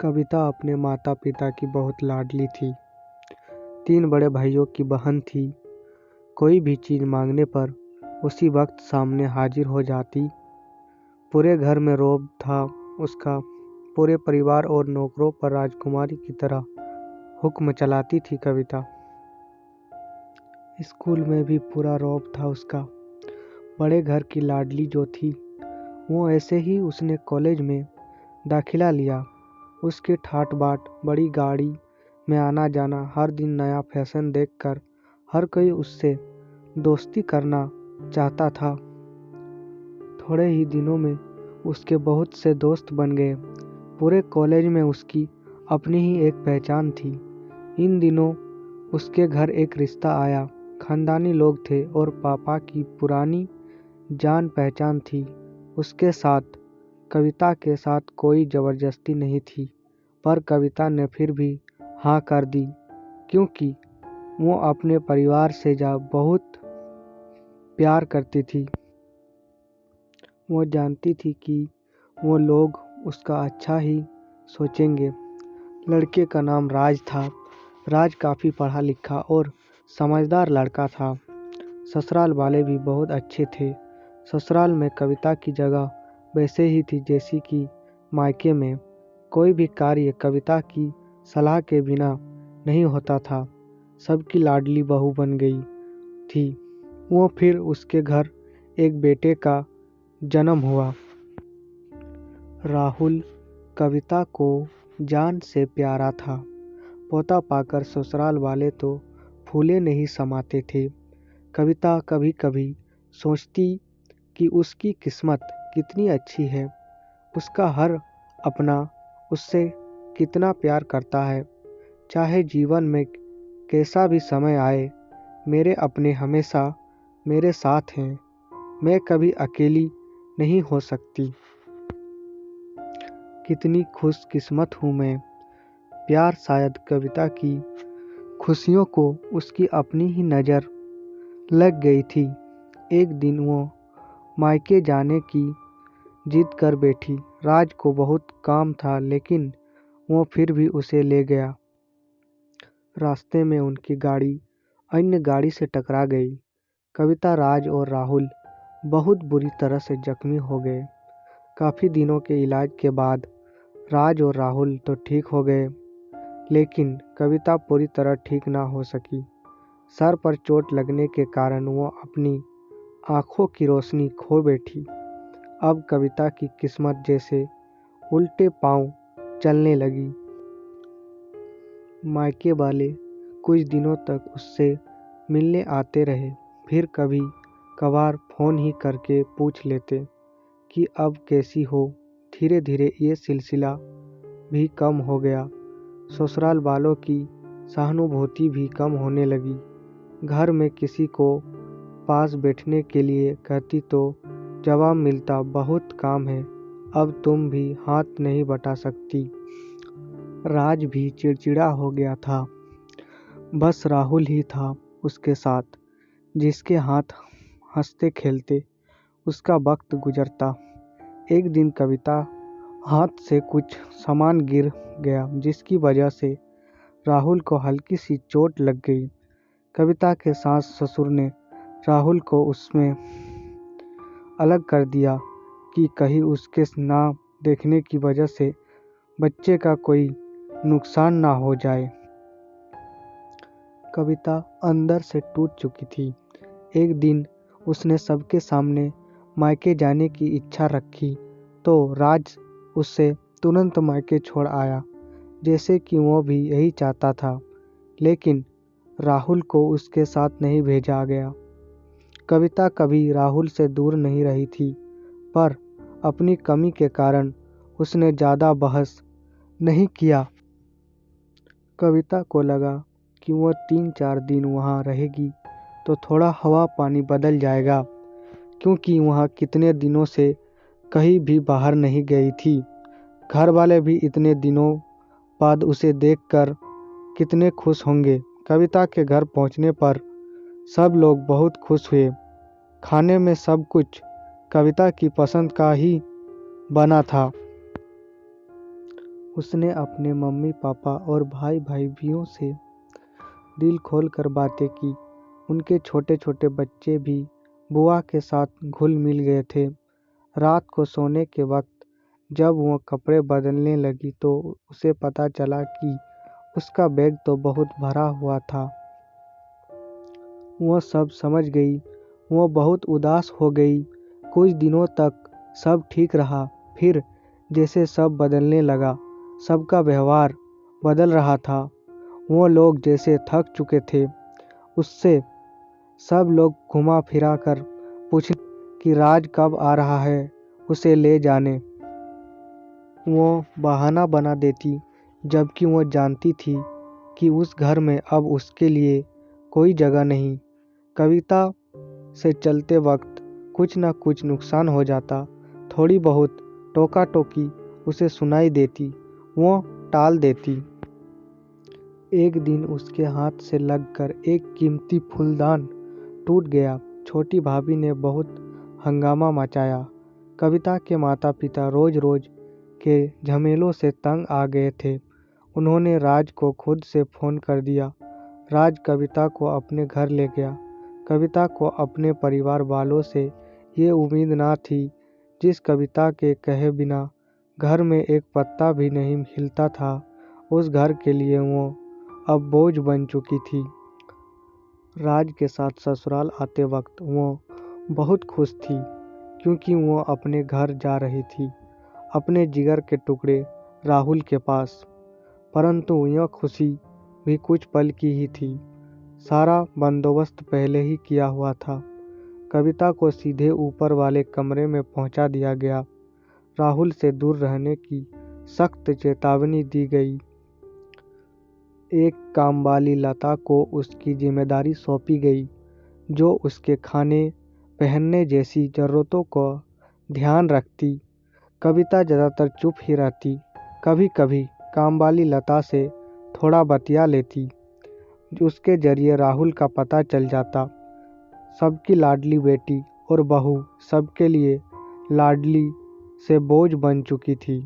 कविता अपने माता पिता की बहुत लाडली थी। 3 बड़े भाइयों की बहन थी। कोई भी चीज़ मांगने पर उसी वक्त सामने हाजिर हो जाती। पूरे घर में रौब था उसका। पूरे परिवार और नौकरों पर राजकुमारी की तरह हुक्म चलाती थी कविता। स्कूल में भी पूरा रौब था उसका। बड़े घर की लाडली जो थी वो ऐसे ही उसने कॉलेज में दाखिला लिया। उसकी ठाट बाट, बड़ी गाड़ी में आना जाना, हर दिन नया फैशन देखकर हर कोई उससे दोस्ती करना चाहता था। थोड़े ही दिनों में उसके बहुत से दोस्त बन गए। पूरे कॉलेज में उसकी अपनी ही एक पहचान थी। इन दिनों उसके घर एक रिश्ता आया। खानदानी लोग थे और पापा की पुरानी जान पहचान थी। उसके साथ कविता के साथ कोई ज़बरदस्ती नहीं थी, पर कविता ने फिर भी हाँ कर दी, क्योंकि वो अपने परिवार से बहुत प्यार करती थी। वो जानती थी कि वो लोग उसका अच्छा ही सोचेंगे। लड़के का नाम राज था। राज काफ़ी पढ़ा लिखा और समझदार लड़का था। ससुराल वाले भी बहुत अच्छे थे। ससुराल में कविता की जगह वैसे ही थी जैसी कि मायके में। कोई भी कार्य कविता की सलाह के बिना नहीं होता था। सबकी लाडली बहू बन गई थी वो। फिर उसके घर एक बेटे का जन्म हुआ। राहुल कविता को जान से प्यारा था। पोता पाकर ससुराल वाले तो फूले नहीं समाते थे। कविता कभी कभी सोचती कि उसकी किस्मत कितनी अच्छी है। उसका हर अपना उससे कितना प्यार करता है। चाहे जीवन में कैसा भी समय आए, मेरे अपने हमेशा मेरे साथ हैं। मैं कभी अकेली नहीं हो सकती। कितनी खुशकिस्मत हूँ मैं। प्यार शायद कविता की खुशियों को उसकी अपनी ही नज़र लग गई थी। एक दिन वो मायके जाने की जिद कर बैठी। राज को बहुत काम था, लेकिन वो फिर भी उसे ले गया। रास्ते में उनकी गाड़ी अन्य गाड़ी से टकरा गई। कविता, राज और राहुल बहुत बुरी तरह से जख्मी हो गए। काफ़ी दिनों के इलाज के बाद राज और राहुल तो ठीक हो गए, लेकिन कविता पूरी तरह ठीक ना हो सकी। सर पर चोट लगने के कारण वो अपनी आंखों की रोशनी खो बैठी। अब कविता की किस्मत जैसे उल्टे पांव चलने लगी। मायके वाले कुछ दिनों तक उससे मिलने आते रहे, फिर कभी कभार फ़ोन ही करके पूछ लेते कि अब कैसी हो। धीरे धीरे ये सिलसिला भी कम हो गया। ससुराल वालों की सहानुभूति भी कम होने लगी। घर में किसी को पास बैठने के लिए कहती तो जवाब मिलता, बहुत काम है, अब तुम भी हाथ नहीं बटा सकती। राज भी चिड़चिड़ा हो गया था। बस राहुल ही था उसके साथ, जिसके हाथ हंसते खेलते उसका वक्त गुजरता। एक दिन कविता हाथ से कुछ सामान गिर गया, जिसकी वजह से राहुल को हल्की सी चोट लग गई। कविता के सास ससुर ने राहुल को उसमें अलग कर दिया कि कहीं उसके ना देखने की वजह से बच्चे का कोई नुकसान ना हो जाए। कविता अंदर से टूट चुकी थी। एक दिन उसने सबके सामने मायके जाने की इच्छा रखी तो राज उससे तुरंत मायके छोड़ आया, जैसे कि वो भी यही चाहता था। लेकिन राहुल को उसके साथ नहीं भेजा गया। कविता कभी राहुल से दूर नहीं रही थी, पर अपनी कमी के कारण उसने ज़्यादा बहस नहीं किया। कविता को लगा कि वो 3-4 दिन वहाँ रहेगी तो थोड़ा हवा पानी बदल जाएगा, क्योंकि वहाँ कितने दिनों से कहीं भी बाहर नहीं गई थी। घर वाले भी इतने दिनों बाद उसे देखकर कितने खुश होंगे। कविता के घर पहुँचने पर सब लोग बहुत खुश हुए। खाने में सब कुछ कविता की पसंद का ही बना था। उसने अपने मम्मी पापा और भाई भाइयों से दिल खोल कर बातें की। उनके छोटे छोटे बच्चे भी बुआ के साथ घुल मिल गए थे। रात को सोने के वक्त जब वो कपड़े बदलने लगी तो उसे पता चला कि उसका बैग तो बहुत भरा हुआ था। वो सब समझ गई। वो बहुत उदास हो गई। कुछ दिनों तक सब ठीक रहा, फिर जैसे सब बदलने लगा, सबका व्यवहार बदल रहा था। वो लोग जैसे थक चुके थे। उससे सब लोग घुमा फिरा कर पूछे कि राज कब आ रहा है, उसे ले जाने। वो बहाना बना देती, जबकि वो जानती थी कि उस घर में अब उसके लिए कोई जगह नहीं। कविता से चलते वक्त कुछ न कुछ नुकसान हो जाता। थोड़ी बहुत टोका टोकी उसे सुनाई देती, वो टाल देती। एक दिन उसके हाथ से लगकर एक कीमती फूलदान टूट गया। छोटी भाभी ने बहुत हंगामा मचाया। कविता के माता पिता रोज रोज के झमेलों से तंग आ गए थे। उन्होंने राज को खुद से फ़ोन कर दिया। राज कविता को अपने घर ले गया। कविता को अपने परिवार वालों से ये उम्मीद ना थी। जिस कविता के कहे बिना घर में एक पत्ता भी नहीं हिलता था, उस घर के लिए वो अब बोझ बन चुकी थी। राज के साथ ससुराल आते वक्त वो बहुत खुश थी, क्योंकि वो अपने घर जा रही थी, अपने जिगर के टुकड़े राहुल के पास। परंतु यह खुशी भी कुछ पल की ही थी। सारा बंदोबस्त पहले ही किया हुआ था। कविता को सीधे ऊपर वाले कमरे में पहुंचा दिया गया। राहुल से दूर रहने की सख्त चेतावनी दी गई। एक कामवाली लता को उसकी जिम्मेदारी सौंपी गई, जो उसके खाने पहनने जैसी ज़रूरतों को ध्यान रखती। कविता ज़्यादातर चुप ही रहती। कभी कभी कामवाली लता से थोड़ा बतिया लेती। उसके जरिए राहुल का पता चल जाता। सबकी लाडली बेटी और बहू सबके लिए लाडली से बोझ बन चुकी थी।